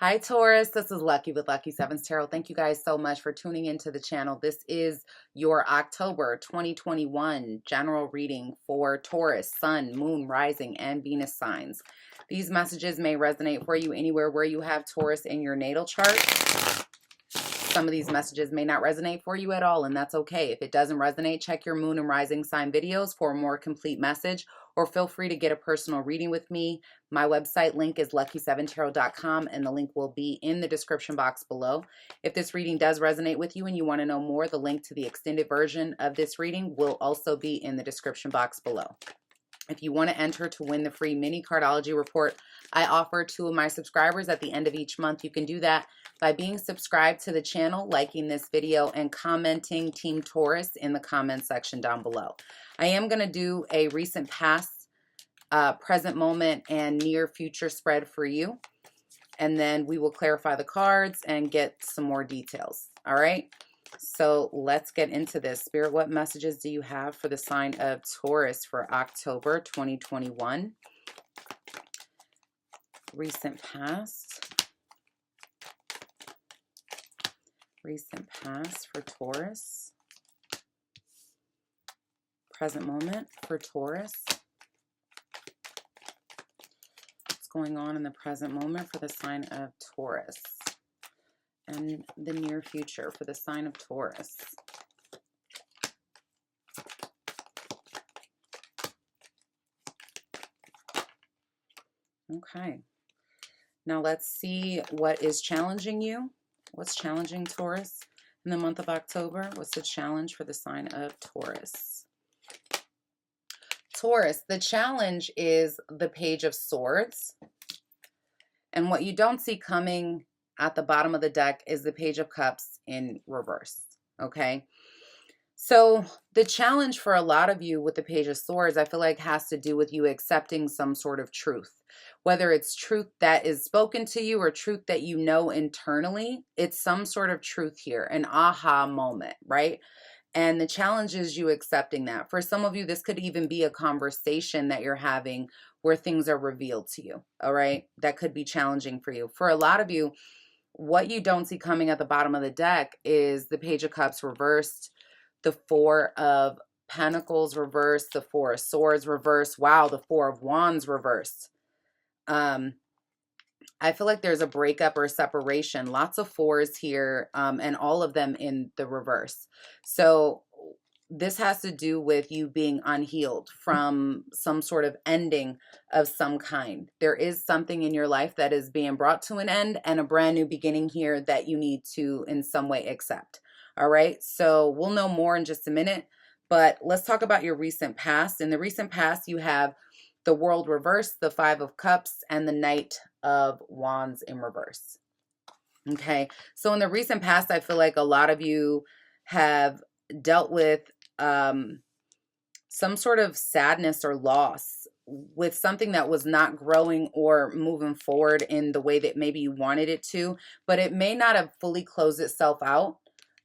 Hi Taurus, this is Lucky with Lucky Sevens Tarot. Thank you guys so much for tuning into the channel. This is your October 2021 general reading for Taurus, Sun, Moon, Rising, and Venus signs. These messages may resonate for you anywhere where you have Taurus in your natal chart. Some of these messages may not resonate for you at all, and that's okay. If it doesn't resonate, check your Moon and Rising sign videos for a more complete message, or feel free to get a personal reading with me. My website link is lucky7tarot.com, and the link will be in the description box below. If this reading does resonate with you and you want to know more, the link to the extended version of this reading will also be in the description box below. If you want to enter to win the free mini cardology report I offer to my subscribers at the end of each month, you can do that by being subscribed to the channel, liking this video, and commenting Team Taurus in the comment section down below. I am going to do a recent past, present moment, and near future spread for you. And then we will clarify the cards and get some more details. All right. So let's get into this. Spirit, what messages do you have for the sign of Taurus for October 2021? Recent past. Recent past for Taurus. Present moment for Taurus. What's going on in the present moment for the sign of Taurus? And the near future for the sign of Taurus. Okay. Now let's see what is challenging you. What's challenging Taurus in the month of October? What's the challenge for the sign of Taurus? Taurus, the challenge is the Page of Swords. And what you don't see coming at the bottom of the deck is the Page of Cups in reverse, okay? So the challenge for a lot of you with the Page of Swords, I feel like has to do with you accepting some sort of truth. Whether it's truth that is spoken to you or truth that you know internally, it's some sort of truth here, an aha moment, right? And the challenge is you accepting that. For some of you, this could even be a conversation that you're having where things are revealed to you, all right? That could be challenging for you. For a lot of you, what you don't see coming at the bottom of the deck is the Page of Cups reversed, the Four of Pentacles reversed, the Four of Swords reversed. Wow, the Four of Wands reversed. I feel like there's a breakup or a separation. Lots of fours here, and all of them in the reverse. So this has to do with you being unhealed from some sort of ending of some kind. There is something in your life that is being brought to an end and a brand new beginning here that you need to in some way accept. All right. So we'll know more in just a minute, but let's talk about your recent past. In the recent past, you have the World reversed, the Five of Cups, and the Knight of Wands in reverse. Okay. So in the recent past, I feel like a lot of you have dealt with some sort of sadness or loss with something that was not growing or moving forward in the way that maybe you wanted it to, but it may not have fully closed itself out,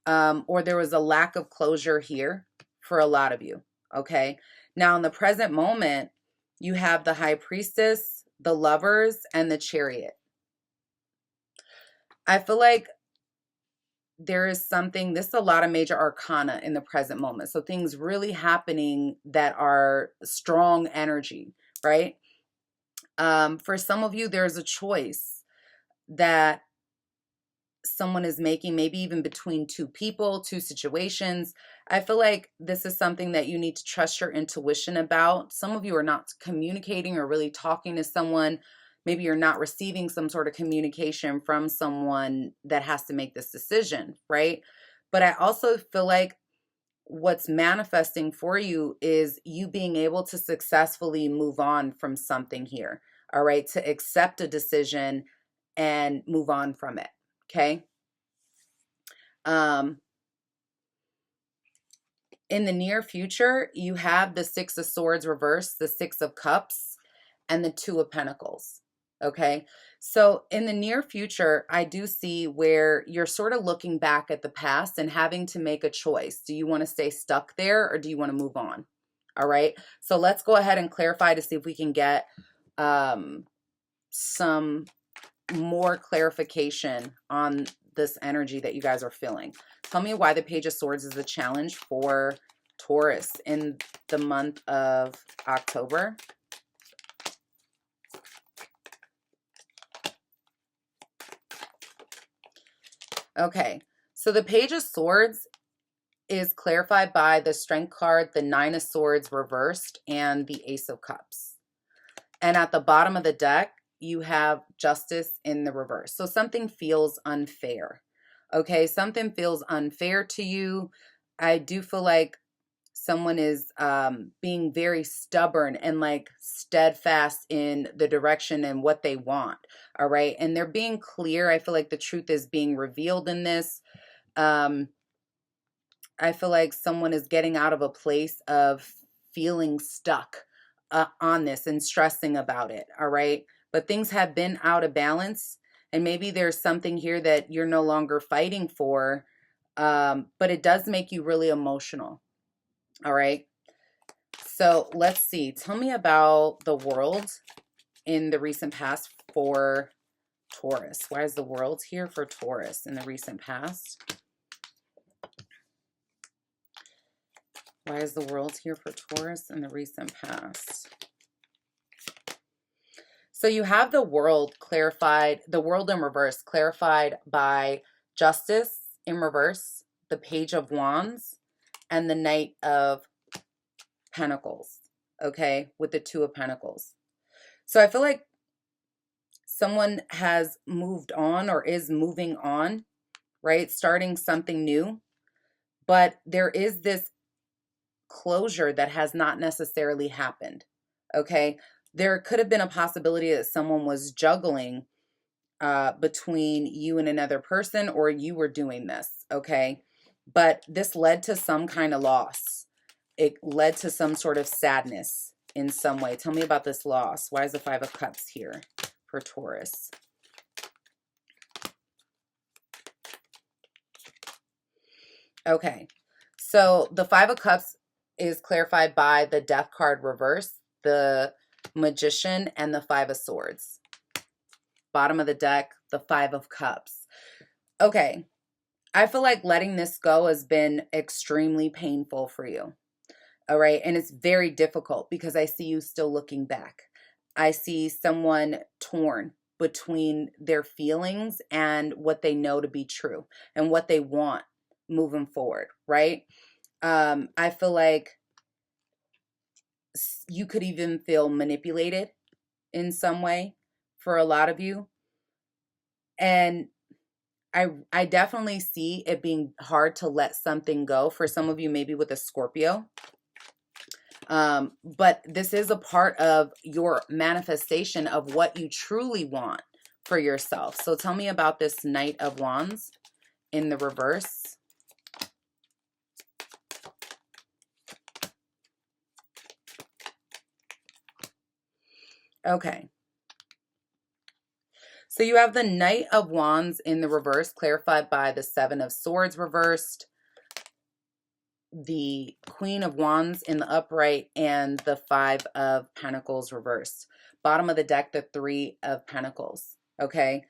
or there was a lack of closure here for a lot of you. Okay. Now in the present moment, you have the High Priestess, the Lovers, and the Chariot. I feel like there is something, this is a lot of major arcana in the present moment. So things really happening that are strong energy, right? For some of you, there's a choice that someone is making, maybe even between two people, two situations. I feel like this is something that you need to trust your intuition about. Some of you are not communicating or really talking to someone. Maybe you're not receiving some sort of communication from someone that has to make this decision, right? But I also feel like what's manifesting for you is you being able to successfully move on from something here, all right? To accept a decision and move on from it, okay? In the near future, you have the Six of Swords reversed, the Six of Cups, and the Two of Pentacles. Okay, so in the near future, I do see where you're sort of looking back at the past and having to make a choice. Do you want to stay stuck there or do you want to move on? All right, so let's go ahead and clarify to see if we can get some more clarification on this energy that you guys are feeling. Tell me why the Page of Swords is a challenge for Taurus in the month of October. Okay, so the Page of Swords is clarified by the Strength card, the Nine of Swords reversed, and the Ace of Cups. And at the bottom of the deck, you have Justice in the reverse. So something feels unfair. Okay, something feels unfair to you. I do feel like someone is being very stubborn and like steadfast in the direction and what they want. All right, and they're being clear. I feel like the truth is being revealed in this. I feel like someone is getting out of a place of feeling stuck on this and stressing about it. All right, but things have been out of balance, and maybe there's something here that you're no longer fighting for, but it does make you really emotional. All right, so let's see. Tell me about the world in the recent past for Taurus. Why is the world here for Taurus in the recent past? Why is the world here for Taurus in the recent past? So you have the world clarified, the world in reverse, clarified by Justice in reverse, the Page of Wands, and the Knight of Pentacles, okay, with the Two of Pentacles. So I feel like someone has moved on or is moving on, right? Starting something new, but there is this closure that has not necessarily happened, okay? There could have been a possibility that someone was juggling between you and another person, or you were doing this, okay? But this led to some kind of loss. It led to some sort of sadness in some way. Tell me about this loss. Why is the Five of Cups here for Taurus? Okay, so the Five of Cups is clarified by the Death card reverse, the Magician, and the Five of Swords. Bottom of the deck, the Five of Cups. Okay, I feel like letting this go has been extremely painful for you. All right, and it's very difficult because I see you still looking back. I see someone torn between their feelings and what they know to be true and what they want moving forward, right? I feel like you could even feel manipulated in some way for a lot of you. And I definitely see it being hard to let something go for some of you, maybe with a Scorpio. But this is a part of your manifestation of what you truly want for yourself. So tell me about this Knight of Wands in the reverse. Okay. So you have the Knight of Wands in the reverse, clarified by the Seven of Swords reversed, the Queen of Wands in the upright, and the Five of Pentacles reversed. Bottom of the deck, the Three of Pentacles. Okay.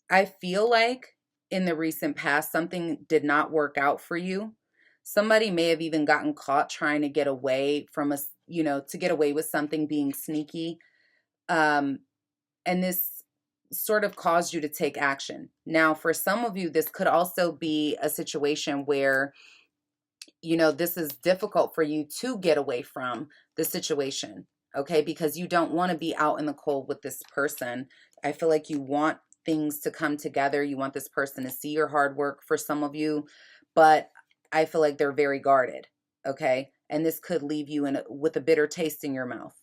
I feel like in the recent past, something did not work out for you. Somebody may have even gotten caught trying to get away from us, you know, to get away with something, being sneaky. And this sort of caused you to take action. Now, for some of you, this could also be a situation where, you know, this is difficult for you to get away from the situation, okay? Because you don't want to be out in the cold with this person. I feel like you want things to come together. You want this person to see your hard work for some of you, but I feel like they're very guarded, okay? And this could leave you with a bitter taste in your mouth.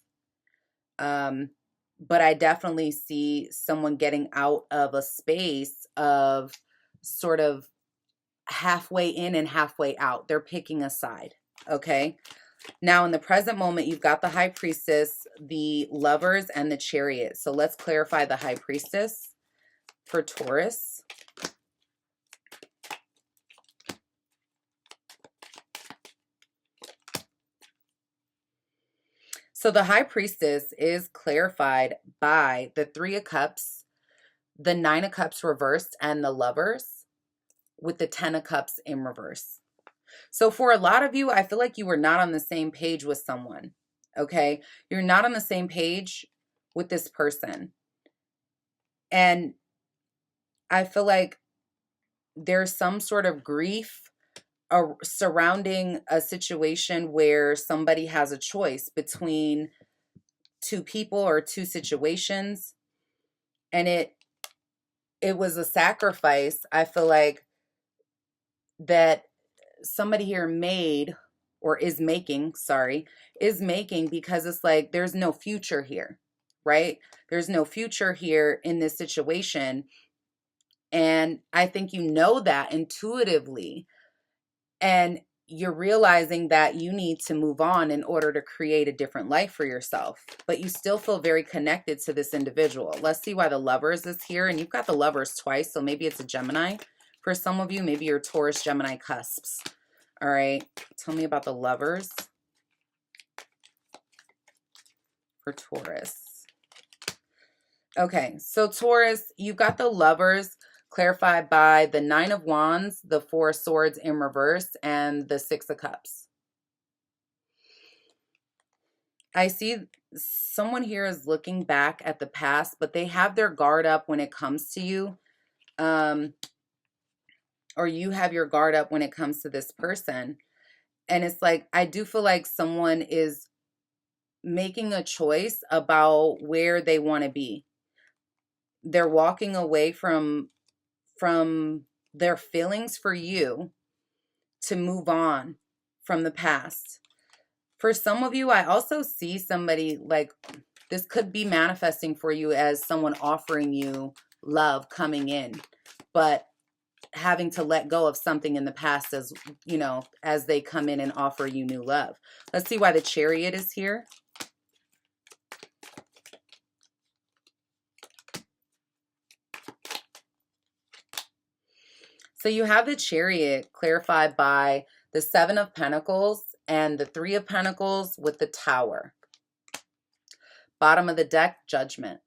But I definitely see someone getting out of a space of sort of halfway in and halfway out. They're picking a side, okay? Now, in the present moment, you've got the High Priestess, the Lovers, and the Chariot. So let's clarify the High Priestess for Taurus. So the High Priestess is clarified by the Three of Cups, the Nine of Cups reversed, and the Lovers with the Ten of Cups in reverse. So for a lot of you, I feel like you were not on the same page with someone, okay? You're not on the same page with this person. And I feel like there's some sort of grief surrounding a situation where somebody has a choice between two people or two situations, and it was a sacrifice, I feel like, that somebody here made, or is making, sorry, is making, because it's like there's no future here, right? There's no future here in this situation. And I think you know that intuitively. And you're realizing that you need to move on in order to create a different life for yourself. But you still feel very connected to this individual. Let's see why the Lovers is here. And you've got the Lovers twice, so maybe it's a Gemini. For some of you, maybe you're Taurus, Gemini cusps. All right. Tell me about the Lovers for Taurus. Okay. So Taurus, you've got the Lovers clarified by the Nine of Wands, the Four of Swords in reverse, and the Six of Cups. I see someone here is looking back at the past, but they have their guard up when it comes to you. Or you have your guard up when it comes to this person. And it's like, I do feel like someone is making a choice about where they want to be. They're walking away from their feelings for you to move on from the past. For some of you, I also see somebody, like, this could be manifesting for you as someone offering you love coming in, but having to let go of something in the past, as you know, as they come in and offer you new love. Let's see why the Chariot is here. So you have the Chariot clarified by the Seven of Pentacles and the Three of Pentacles with the Tower. Bottom of the deck, Judgment.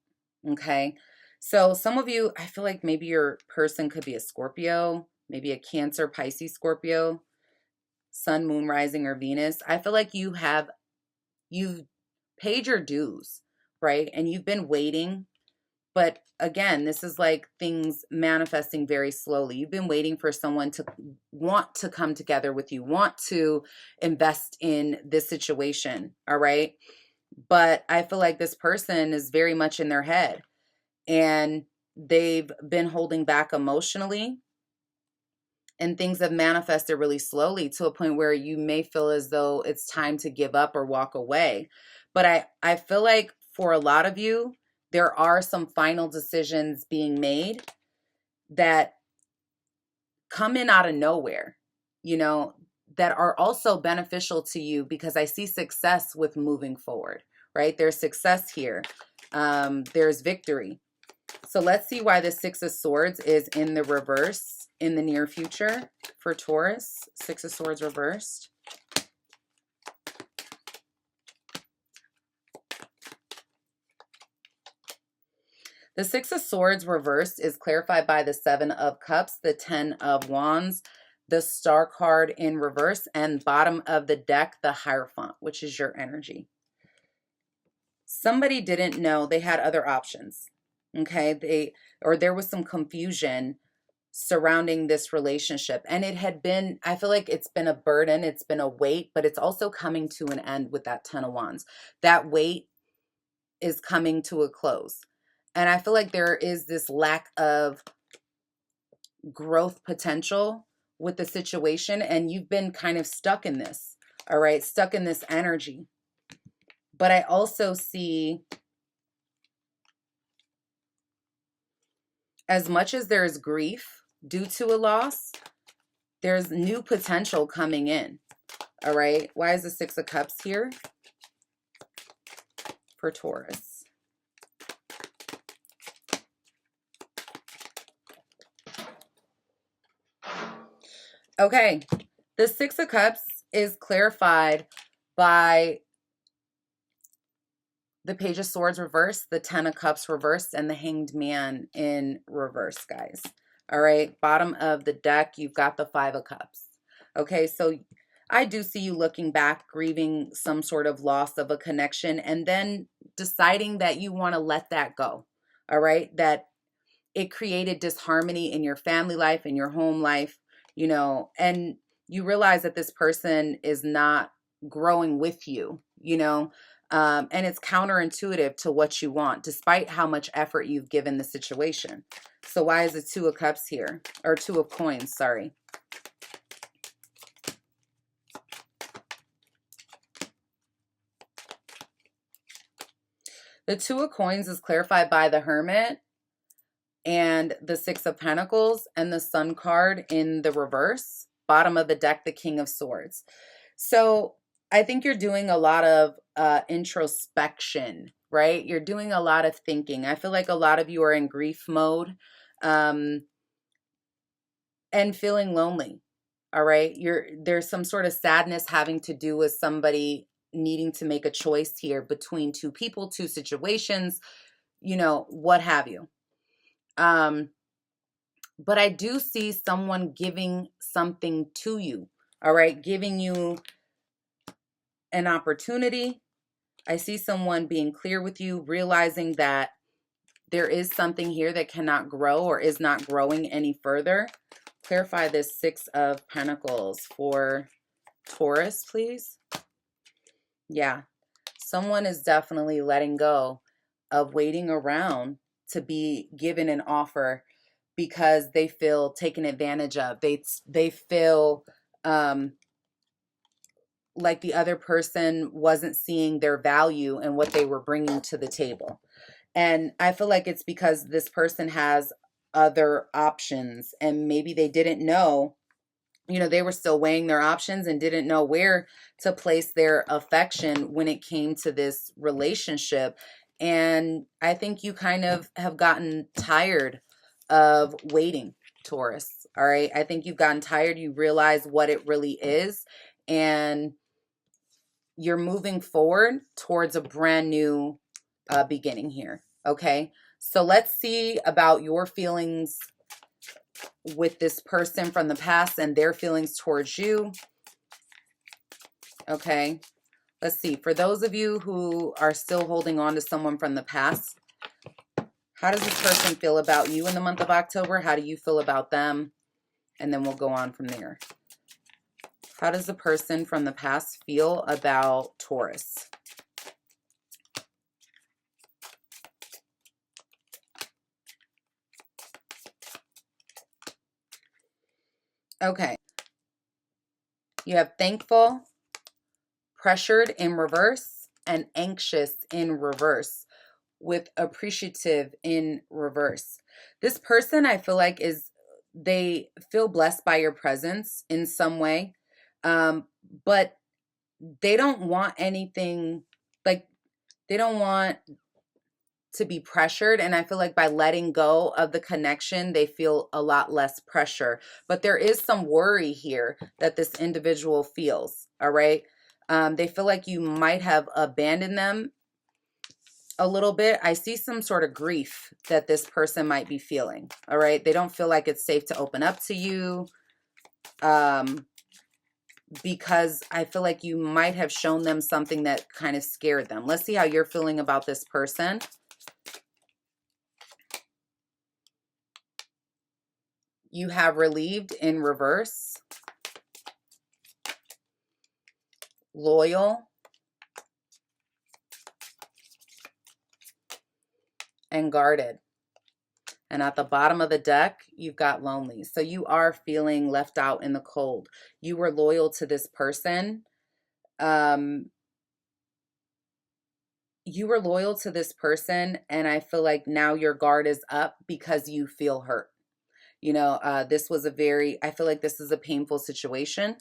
Okay. So some of you, I feel like maybe your person could be a Scorpio, maybe a Cancer, Pisces, Scorpio, Sun, Moon, Rising, or Venus. I feel like you've paid your dues, right? And you've been waiting. But again, this is like things manifesting very slowly. You've been waiting for someone to want to come together with you, want to invest in this situation, all right? But I feel like this person is very much in their head, and they've been holding back emotionally, and things have manifested really slowly to a point where you may feel as though it's time to give up or walk away. But I feel like for a lot of you, there are some final decisions being made that come in out of nowhere, you know, that are also beneficial to you, because I see success with moving forward, right? There's success here. There's victory. So let's see why the Six of Swords is in the reverse in the near future for Taurus. Six of Swords reversed. The Six of Swords reversed is clarified by the Seven of Cups, the Ten of Wands, the Star card in reverse, and bottom of the deck, the Hierophant, which is your energy. Somebody didn't know they had other options, okay? There was some confusion surrounding this relationship, and it had been, I feel like it's been a burden, it's been a weight, but it's also coming to an end with that Ten of Wands. That weight is coming to a close. And I feel like there is this lack of growth potential with the situation, and you've been kind of stuck in this, all right? Stuck in this energy. But I also see, as much as there's grief due to a loss, there's new potential coming in, all right? Why is the Six of Cups here for Taurus? Okay, the Six of Cups is clarified by the Page of Swords reversed, the Ten of Cups reversed, and the Hanged Man in reverse, guys. All right, bottom of the deck, you've got the Five of Cups. Okay, so I do see you looking back, grieving some sort of loss of a connection, and then deciding that you want to let that go. All right, that it created disharmony in your family life, in your home life, you know, and you realize that this person is not growing with you, you know, and it's counterintuitive to what you want, despite how much effort you've given the situation. So why is the Two of Cups here? Or Two of Coins, sorry. The Two of Coins is clarified by the Hermit and the Six of Pentacles and the Sun card in the reverse. Bottom of the deck, the King of Swords. So I think you're doing a lot of introspection, right? You're doing a lot of thinking. I feel like a lot of you are in grief mode and feeling lonely, all right? There's some sort of sadness having to do with somebody needing to make a choice here between two people, two situations, you know, what have you. But I do see someone giving something to you, all right? Giving you an opportunity. I see someone being clear with you, realizing that there is something here that cannot grow or is not growing any further. Clarify this Six of Pentacles for Taurus, please. Yeah, someone is definitely letting go of waiting around to be given an offer because they feel taken advantage of. They feel like the other person wasn't seeing their value and what they were bringing to the table. And I feel like it's because this person has other options and maybe they didn't know, you know, they were still weighing their options and didn't know where to place their affection when it came to this relationship. And I think you kind of have gotten tired of waiting, Taurus. All right. I think you've gotten tired. You realize what it really is. And you're moving forward towards a brand new beginning here. Okay. So let's see about your feelings with this person from the past and their feelings towards you. Okay. Let's see. For those of you who are still holding on to someone from the past, how does this person feel about you in the month of October? How do you feel about them? And then we'll go on from there. How does the person from the past feel about Taurus? Okay. You have thankful, pressured in reverse, and anxious in reverse, with appreciative in reverse. This person, I feel like, they feel blessed by your presence in some way, but they don't want anything, like they don't want to be pressured. And I feel like by letting go of the connection, they feel a lot less pressure. But there is some worry here that this individual feels, all right? They feel like you might have abandoned them a little bit. I see some sort of grief that this person might be feeling, all right? They don't feel like it's safe to open up to you because I feel like you might have shown them something that kind of scared them. Let's see how you're feeling about this person. You have relieved in reverse, loyal, and guarded. And at the bottom of the deck, you've got lonely. So you are feeling left out in the cold. You were loyal to this person. You were loyal to this person, and I feel like now your guard is up because you feel hurt. You know, this was I feel like this is a painful situation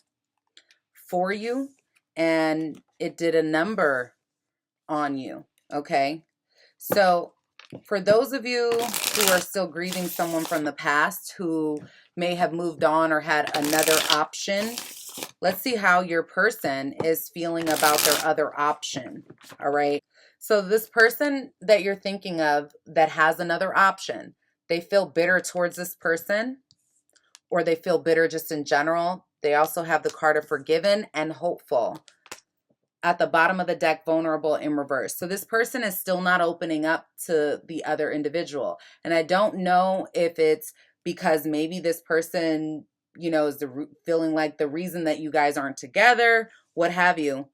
for you, and it did a number on you, okay? So for those of you who are still grieving someone from the past who may have moved on or had another option, Let's see how your person is feeling about their other option. All right. So this person that you're thinking of that has another option, they feel bitter towards this person, or they feel bitter just in general. They also have the card of forgiven and hopeful. At the bottom of the deck, vulnerable in reverse. So this person is still not opening up to the other individual. And I don't know if it's because maybe this person, you know, is feeling like the reason that you guys aren't together, what have you.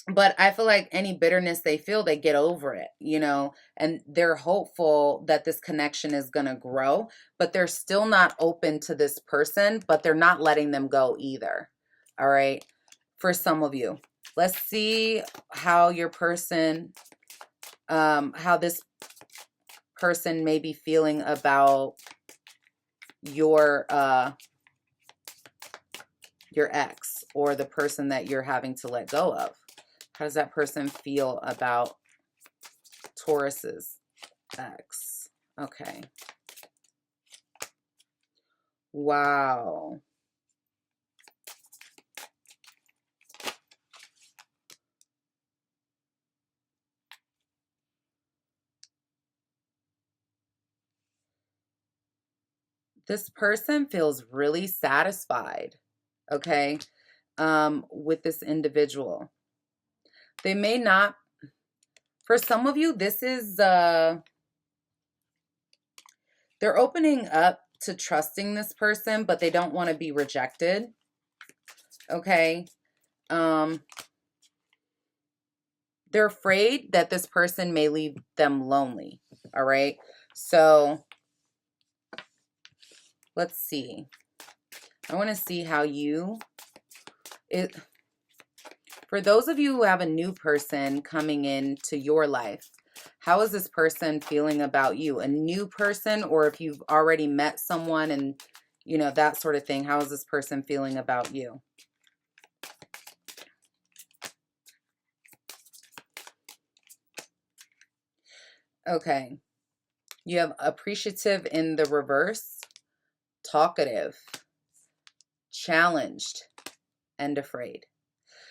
But I feel like any bitterness they feel, they get over it, you know, and they're hopeful that this connection is going to grow, but they're still not open to this person, but they're not letting them go either. All right. For some of you, let's see how your person, how this person may be feeling about your ex, or the person that you're having to let go of. How does that person feel about Taurus's ex? Okay. Wow. This person feels really satisfied, okay, with this individual. They may not, for some of you, this is, they're opening up to trusting this person, but they don't want to be rejected, okay? They're afraid that this person may leave them lonely, all right? So let's see. I want to see how for those of you who have a new person coming into your life, how is this person feeling about you? A new person, or if you've already met someone and, you know, that sort of thing, how is this person feeling about you? Okay. You have appreciative in the reverse, talkative, challenged, and afraid.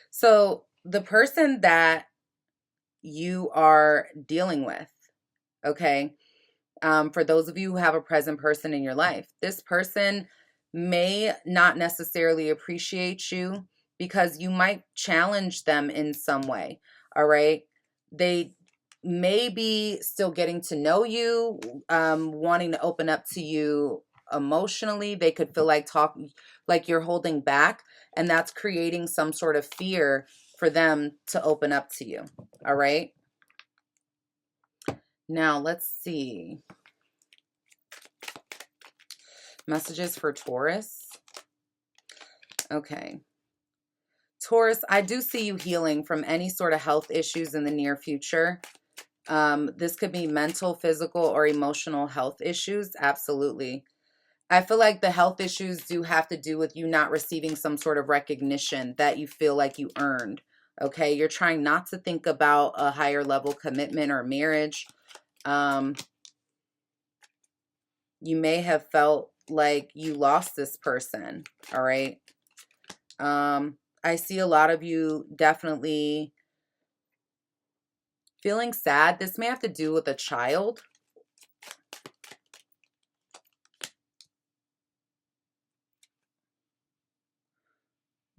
So the person that you are dealing with, okay, for those of you who have a present person in your life, this person may not necessarily appreciate you because you might challenge them in some way, all right? They may be still getting to know you, wanting to open up to you emotionally. They could feel like you're holding back, and that's creating some sort of fear for them to open up to you, all right? Now, let's see. Messages for Taurus. Okay. Taurus, I do see you healing from any sort of health issues in the near future. This could be mental, physical, or emotional health issues. Absolutely. I feel like the health issues do have to do with you not receiving some sort of recognition that you feel like you earned. Okay. You're trying not to think about a higher level commitment or marriage. You may have felt like you lost this person. All right. I see a lot of you definitely feeling sad. This may have to do with a child.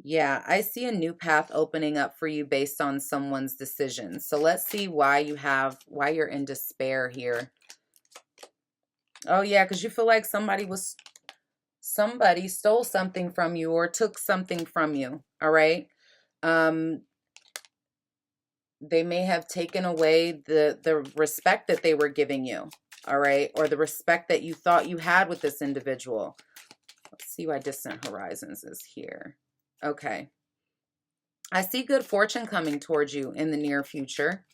Yeah, I see a new path opening up for you based on someone's decision. So let's see why you're in despair here. Oh yeah, because you feel like somebody stole something from you or took something from you. All right. They may have taken away the respect that they were giving you. All right. Or the respect that you thought you had with this individual. Let's see why distant horizons is here. Okay. I see good fortune coming towards you in the near future.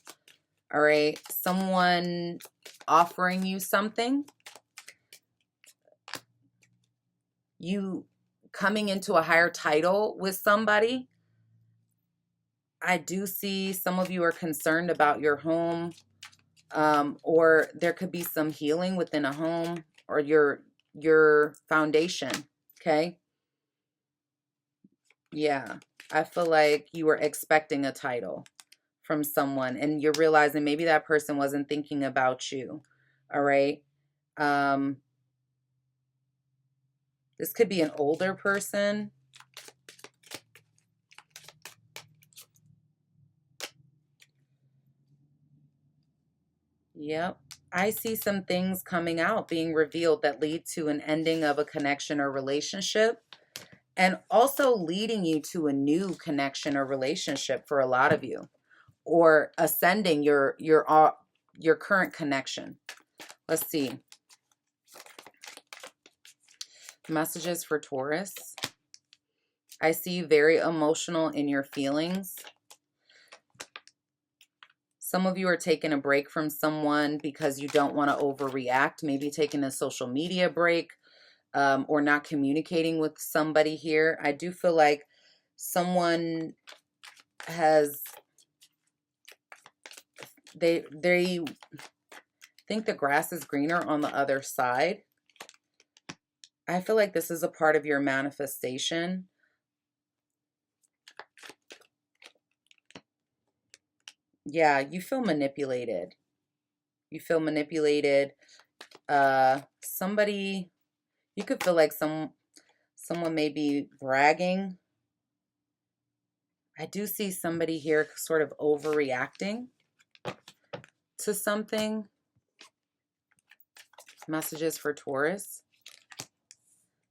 All right. Someone offering you something. You coming into a higher title with somebody. I do see some of you are concerned about your home, or there could be some healing within a home or your foundation. Okay. Yeah, I feel like you were expecting a title from someone and you're realizing maybe that person wasn't thinking about you. All right. Um, this could be an older person. Yep. I see some things coming out, being revealed that lead to an ending of a connection or relationship, and also leading you to a new connection or relationship for a lot of you, or ascending your current connection. Let's see. Messages for Taurus. I see you very emotional in your feelings. Some of you are taking a break from someone because you don't want to overreact, maybe taking a social media break, or not communicating with somebody here. I do feel like someone has, they think the grass is greener on the other side. I feel like this is a part of your manifestation. Yeah, you feel manipulated. You feel manipulated. Somebody, you could feel like someone may be bragging. I do see somebody here sort of overreacting to something. Messages for Taurus.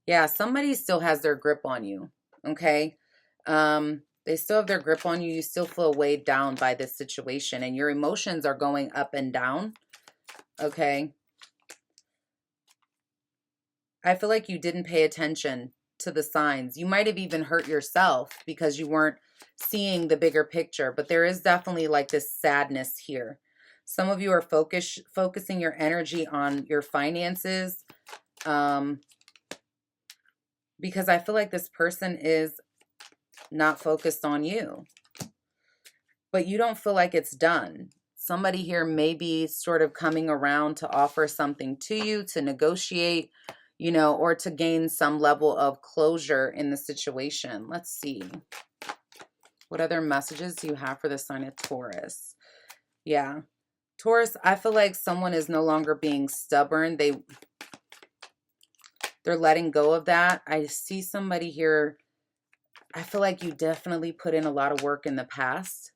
Yeah, somebody still has their grip on you, okay? They still have their grip on you. You still feel weighed down by this situation, and your emotions are going up and down, okay? I feel like you didn't pay attention to the signs. You might have even hurt yourself because you weren't seeing the bigger picture, but there is definitely like this sadness here. Some of you are focusing your energy on your finances, because I feel like this person is not focused on you, but you don't feel like it's done. Somebody here may be sort of coming around to offer something to you, to negotiate, you know, or to gain some level of closure in the situation. Let's see. What other messages do you have for the sign of Taurus? Yeah. Taurus, I feel like someone is no longer being stubborn. They're letting go of that. I see somebody here. I feel like you definitely put in a lot of work in the past.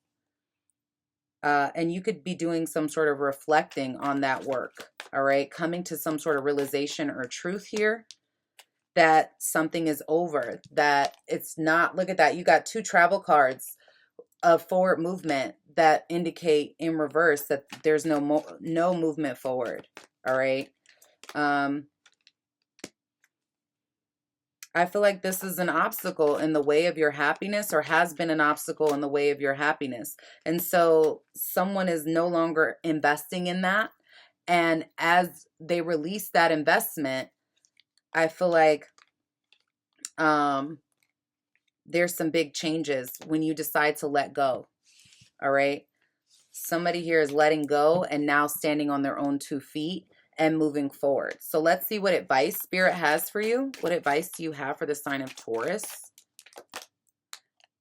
And you could be doing some sort of reflecting on that work. All right. Coming to some sort of realization or truth here that something is over, that it's not. Look at that. You got two travel cards of forward movement that indicate in reverse that there's no movement forward. All right. I feel like this is an obstacle in the way of your happiness, or has been an obstacle in the way of your happiness. And so someone is no longer investing in that. And as they release that investment, I feel like there's some big changes when you decide to let go. All right. Somebody here is letting go and now standing on their own 2 feet and moving forward. So let's see what advice Spirit has for you. What advice do you have for the sign of Taurus?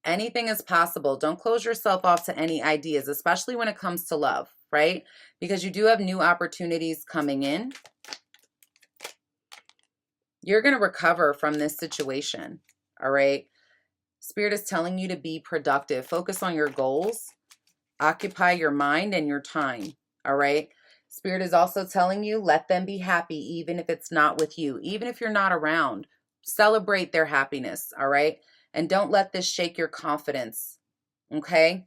Anything is possible. Don't close yourself off to any ideas, especially when it comes to love, right? Because you do have new opportunities coming in. You're going to recover from this situation, all right? Spirit is telling you to be productive. Focus on your goals. Occupy your mind and your time, all right? Spirit is also telling you, let them be happy, even if it's not with you, even if you're not around. Celebrate their happiness, all right? And don't let this shake your confidence, okay?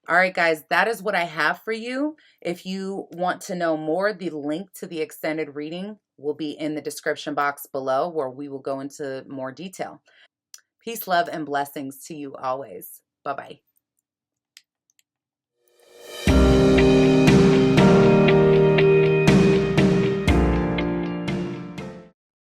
All right, guys, that is what I have for you. If you want to know more, the link to the extended reading will be in the description box below, where we will go into more detail. Peace, love, and blessings to you always. Bye-bye.